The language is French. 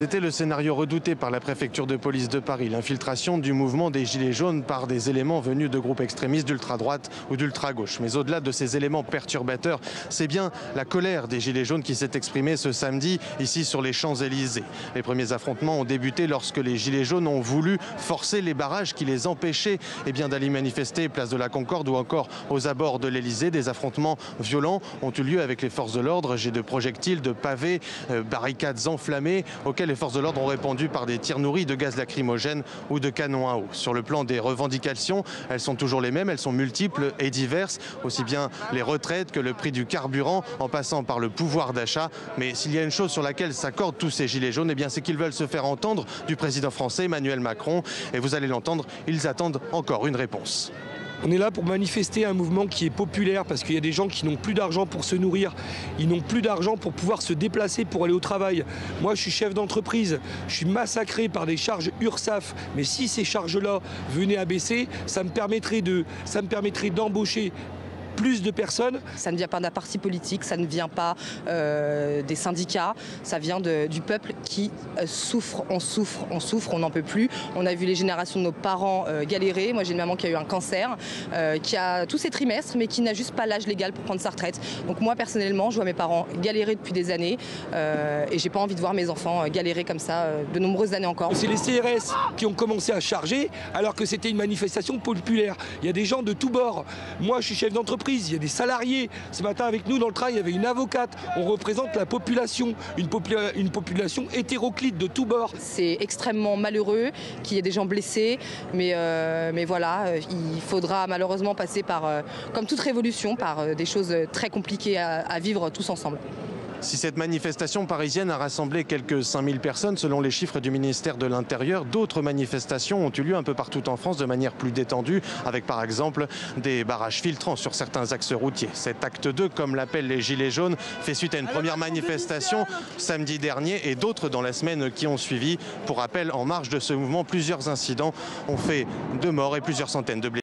C'était le scénario redouté par la préfecture de police de Paris, l'infiltration du mouvement des Gilets jaunes par des éléments venus de groupes extrémistes d'ultra-droite ou d'ultra-gauche. Mais au-delà de ces éléments perturbateurs, c'est bien la colère des Gilets jaunes qui s'est exprimée ce samedi ici sur les Champs-Élysées. Les premiers affrontements ont débuté lorsque les Gilets jaunes ont voulu forcer les barrages qui les empêchaient d'aller manifester place de la Concorde ou encore aux abords de l'Élysée. Des affrontements violents ont eu lieu avec les forces de l'ordre, jets de projectiles, de pavés, barricades enflammées auxquelles les forces de l'ordre ont répondu par des tirs nourris de gaz lacrymogène ou de canons à eau. Sur le plan des revendications, elles sont toujours les mêmes, elles sont multiples et diverses, aussi bien les retraites que le prix du carburant, en passant par le pouvoir d'achat. Mais s'il y a une chose sur laquelle s'accordent tous ces gilets jaunes, c'est qu'ils veulent se faire entendre du président français Emmanuel Macron. Et vous allez l'entendre, ils attendent encore une réponse. On est là pour manifester un mouvement qui est populaire parce qu'il y a des gens qui n'ont plus d'argent pour se nourrir, ils n'ont plus d'argent pour pouvoir se déplacer pour aller au travail. Moi je suis chef d'entreprise, je suis massacré par des charges URSSAF, mais si ces charges-là venaient à baisser, ça me permettrait d'embaucher plus de personnes. Ça ne vient pas d'un parti politique, ça ne vient pas des syndicats, ça vient du peuple qui souffre, on n'en peut plus. On a vu les générations de nos parents galérer. Moi j'ai une maman qui a eu un cancer, qui a tous ses trimestres mais qui n'a juste pas l'âge légal pour prendre sa retraite. Donc moi personnellement je vois mes parents galérer depuis des années et j'ai pas envie de voir mes enfants galérer comme ça de nombreuses années encore. C'est les CRS qui ont commencé à charger alors que c'était une manifestation populaire. Il y a des gens de tous bords. Moi je suis chef d'entreprise. Il y a des salariés. Ce matin avec nous dans le train, il y avait une avocate. On représente la population, une population hétéroclite de tous bords. C'est extrêmement malheureux qu'il y ait des gens blessés, mais voilà, il faudra malheureusement passer par, comme toute révolution, par des choses très compliquées à vivre tous ensemble. Si cette manifestation parisienne a rassemblé quelques 5000 personnes selon les chiffres du ministère de l'Intérieur, d'autres manifestations ont eu lieu un peu partout en France de manière plus détendue, avec par exemple des barrages filtrants sur certains axes routiers. Cet acte 2, comme l'appellent les Gilets jaunes, fait suite à une première manifestation samedi dernier et d'autres dans la semaine qui ont suivi. Pour rappel, en marge de ce mouvement, plusieurs incidents ont fait 2 morts et plusieurs centaines de blessés.